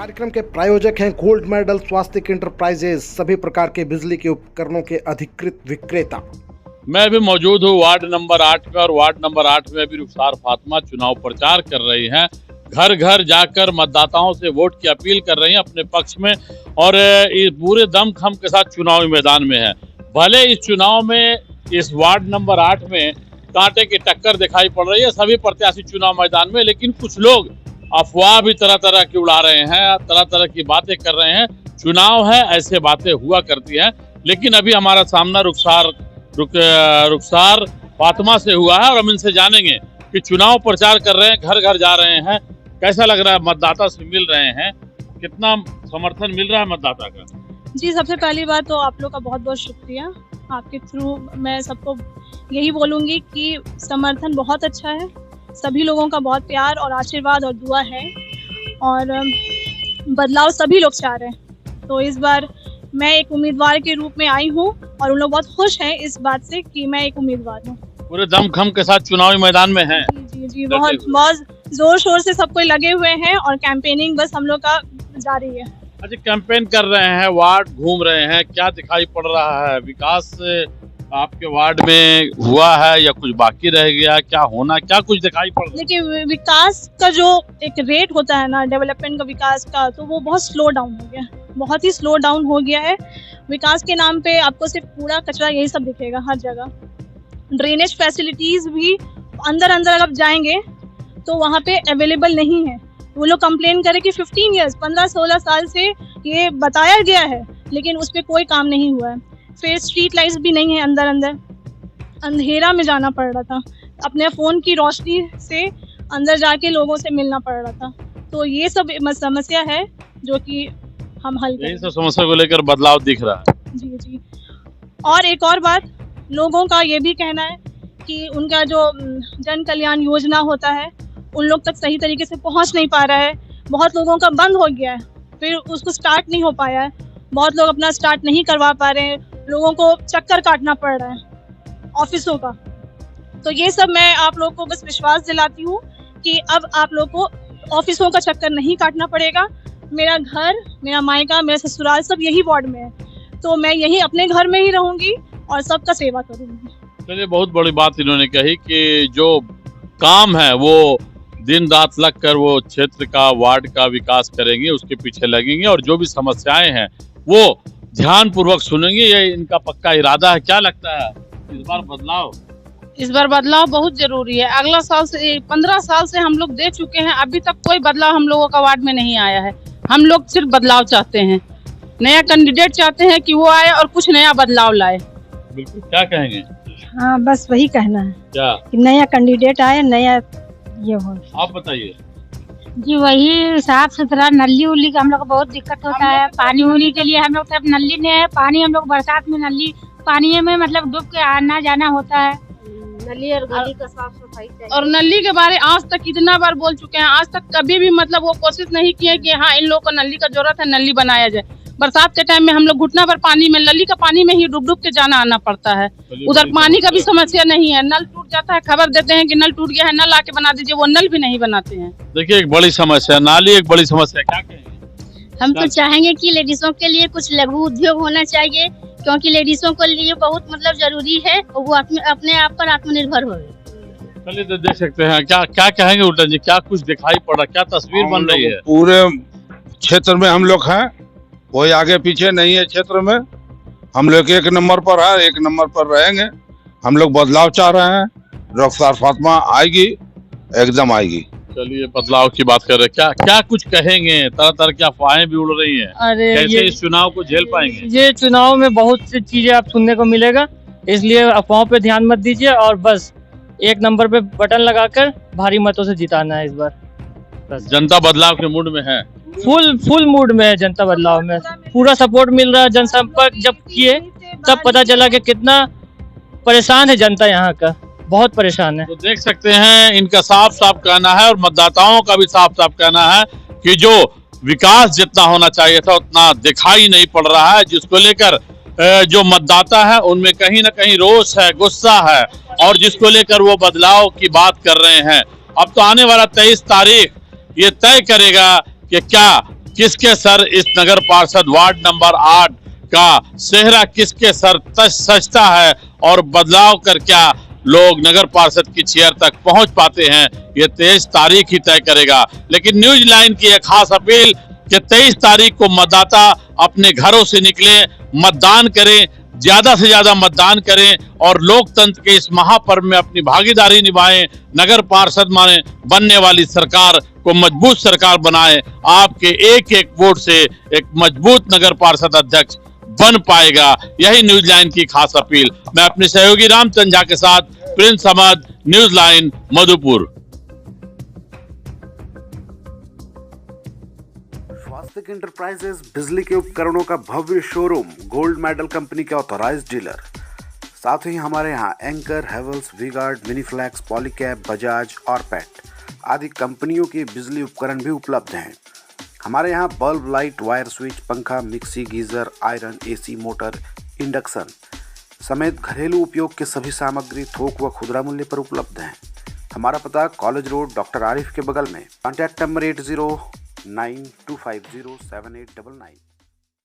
कार्यक्रम के प्रायोजक हैं गोल्ड मेडल स्वास्तिक इंटरप्राइजेज, सभी प्रकार के बिजली के उपकरणों के अधिकृत विक्रेता। मैं भी मौजूद हूँ वार्ड नंबर 8 पर और वार्ड नंबर 8 में भी रुखसार फातिमा चुनाव प्रचार कर रही हैं। घर घर जाकर मतदाताओं से वोट की अपील कर रही हैं अपने पक्ष में और इस पूरे दमखम के साथ चुनावी मैदान में है। भले इस चुनाव में इस वार्ड नंबर 8 में कांटे की टक्कर दिखाई पड़ रही है सभी प्रत्याशी चुनाव मैदान में, लेकिन कुछ लोग अफवाह भी तरह तरह की उड़ा रहे हैं, तरह तरह की बातें कर रहे हैं। चुनाव है, ऐसे बातें हुआ करती हैं, लेकिन अभी हमारा सामना रुखसार फातिमा से हुआ है और हम इनसे जानेंगे कि चुनाव प्रचार कर रहे हैं, घर घर जा रहे हैं, कैसा लग रहा है, मतदाता से मिल रहे हैं, कितना समर्थन मिल रहा है मतदाता का। जी, सबसे पहली बात तो आप लोग का बहुत बहुत शुक्रिया। आपके थ्रू मैं सबको यही बोलूँगी कि समर्थन बहुत अच्छा है, सभी लोगों का बहुत प्यार और आशीर्वाद और दुआ है और बदलाव सभी लोग चाह रहे हैं। तो इस बार मैं एक उम्मीदवार के रूप में आई हूँ और उन लोग बहुत खुश हैं इस बात से कि मैं एक उम्मीदवार हूँ। पूरे दमखम के साथ चुनावी मैदान में हैं। जी, बहुत जोर शोर से सब कोई लगे हुए हैं और कैंपेनिंग बस हम लोग का जारी है। अच्छा, कैंपेन कर रहे हैं, वार्ड घूम रहे हैं, क्या दिखाई पड़ रहा है? विकास आपके वार्ड में हुआ है या कुछ बाकी रह गया? क्या कुछ दिखाई पड़ रहा है? देखिए, विकास का जो एक रेट होता है ना, डेवलपमेंट का, विकास का, तो वो बहुत स्लो डाउन हो गया, बहुत ही स्लो डाउन हो गया है। विकास के नाम पे आपको सिर्फ कूड़ा कचरा यही सब दिखेगा हर जगह। ड्रेनेज फैसिलिटीज भी अंदर अगर आप जाएंगे तो वहाँ पे अवेलेबल नहीं है। वो लोग कंप्लेन करें कि 15-16 साल से ये बताया गया है, लेकिन उस पर कोई काम नहीं हुआ है। फिर स्ट्रीट लाइट्स भी नहीं है, अंदर अंधेरा में जाना पड़ रहा था, अपने फ़ोन की रोशनी से अंदर जाके लोगों से मिलना पड़ रहा था। तो ये सब समस्या है जो कि हम हल करें। यही सब समस्या को लेकर बदलाव दिख रहा है। जी। और एक और बात, लोगों का ये भी कहना है कि उनका जो जन कल्याण योजना होता है उन लोग तक सही तरीके से पहुंच नहीं पा रहा है। बहुत लोगों का बंद हो गया है, फिर उसको स्टार्ट नहीं हो पाया है, बहुत लोग अपना स्टार्ट नहीं करवा पा रहे हैं, लोगों को चक्कर काटना पड़ रहा है ऑफिसों का। तो ये सब मैं आप लोगों को बस विश्वास दिलाती हूँ कि अब आप लोग को ऑफिसों का चक्कर नहीं काटना पड़ेगा। मेरा घर, मेरा मायका, मेरा ससुराल सब यही वार्ड में है, तो मैं यही अपने घर में ही रहूंगी और सबका सेवा करूंगी। चलिए, बहुत बड़ी बात इन्होंने कही कि जो काम है वो दिन रात लग कर वो क्षेत्र का, वार्ड का विकास करेंगे, उसके पीछे लगेंगे और जो भी समस्याएं हैं वो ध्यान पूर्वक सुनेंगे। ये इनका पक्का इरादा है। क्या लगता है इस बार बदलाव बहुत जरूरी है। अगला साल से 15 साल से हम लोग दे चुके हैं, अभी तक कोई बदलाव हम लोगों का वार्ड में नहीं आया है। हम लोग सिर्फ बदलाव चाहते हैं, नया कैंडिडेट चाहते हैं कि वो आए और कुछ नया बदलाव लाए। बिल्कुल, क्या कहेंगे? हाँ, बस वही कहना है क्या कि नया कैंडिडेट आए, नया ये हो। आप बताइए। जी, वही साफ सुथरा, नली उली का हम लोग को बहुत दिक्कत होता है। पानी उनी के लिए हम लोग तरफ नली नहीं है, पानी हम लोग बरसात में नली पानी में मतलब डूब के आना जाना होता है। नली और गली का साफ सफाई चाहिए। और नली के बारे आज तक कितना बार बोल चुके हैं, आज तक कभी भी मतलब वो कोशिश नहीं की है कि हाँ इन लोगों को नली का जरूरत है, नली बनाया जाए। बरसात के टाइम में हम लोग घुटना भर पानी में, नली का पानी में ही डूब के जाना आना पड़ता है। उधर पानी का भी समस्या नहीं है, नल टूट जाता है, खबर देते हैं कि नल टूट गया है, नल आके बना दीजिए, वो नल भी नहीं बनाते हैं। देखिए, एक बड़ी समस्या, नाली एक बड़ी समस्या। क्या कहेंगे? हम तो चाहेंगे कि लेडीजों के लिए कुछ लघु उद्योग होना चाहिए, क्योंकि लेडीजों के लिए बहुत मतलब जरूरी है, वो अपने आप पर आत्मनिर्भर हो। चलिए, तो देख सकते हैं। क्या कहेंगे उल्टन जी, क्या कुछ दिखाई पड़ा, क्या तस्वीर बन रही है? पूरे क्षेत्र में हम लोग हैं, कोई आगे पीछे नहीं है। क्षेत्र में हम लोग एक नंबर पर है, एक नंबर पर रहेंगे। हम लोग बदलाव चाह रहे हैं, रुखसार फातिमा आएगी, एकदम आएगी। चलिए, बदलाव की बात कर रहे हैं, क्या कुछ कहेंगे? तरह तरह की अफवाहें भी उड़ रही हैं। अरे कैसे इस चुनाव को झेल पाएंगे? ये चुनाव में बहुत सी चीजें आप सुनने को मिलेगा, इसलिए अफवाहों पे ध्यान मत दीजिए और बस एक नंबर पे बटन लगाकर भारी मतों से जिताना है इस बार। बस जनता बदलाव के मूड में है, फुल मूड में है जनता बदलाव में, पूरा सपोर्ट मिल रहा है। जनसंपर्क जब किए तब पता चला कि कितना परेशान है जनता, यहाँ का बहुत परेशान है। तो देख सकते हैं, इनका साफ साफ कहना है और मतदाताओं का भी साफ साफ कहना है कि जो विकास जितना होना चाहिए था उतना दिखाई नहीं पड़ रहा है, जिसको लेकर जो मतदाता है उनमें कहीं ना कहीं रोष है, गुस्सा है और जिसको लेकर वो बदलाव की बात कर रहे हैं। अब तो आने वाला 23 तारीख ये तय करेगा कि क्या किसके सर इस नगर पार्षद वार्ड नंबर 8 का सेहरा किसके सर सजता है और बदलाव कर क्या लोग नगर पार्षद की चेयर तक पहुंच पाते हैं, ये 23 तारीख ही तय करेगा। लेकिन न्यूज लाइन की एक खास अपील कि 23 तारीख को मतदाता अपने घरों से निकले, मतदान करें, ज्यादा से ज्यादा मतदान करें और लोकतंत्र के इस महापर्व में अपनी भागीदारी निभाएं। नगर पार्षद माने बनने वाली सरकार को मजबूत सरकार बनाएं। आपके एक एक वोट से एक मजबूत नगर पार्षद अध्यक्ष बन पाएगा। यही न्यूज लाइन की खास अपील। मैं अपने सहयोगी रामचंद्र झा के साथ Prince Ahmad, news line Madhupur. Swastik enterprises बिजली के उपकरणों का भव्य शोरूम, गोल्ड मेडल कंपनी के ऑथराइज्ड डीलर। साथ ही हमारे यहाँ Anchor, Havells, V Guard, Miniflex, Polycab, Bajaj और पेट आदि कंपनियों के बिजली उपकरण भी उपलब्ध हैं। हमारे यहाँ बल्ब, लाइट, वायर, स्विच, पंखा, mixie, geyser, iron, AC, motor, induction समेत घरेलू उपयोग के सभी सामग्री थोक व खुदरा मूल्य पर उपलब्ध हैं। हमारा पता कॉलेज रोड, डॉक्टर आरिफ के बगल में। Contact number 8092507899।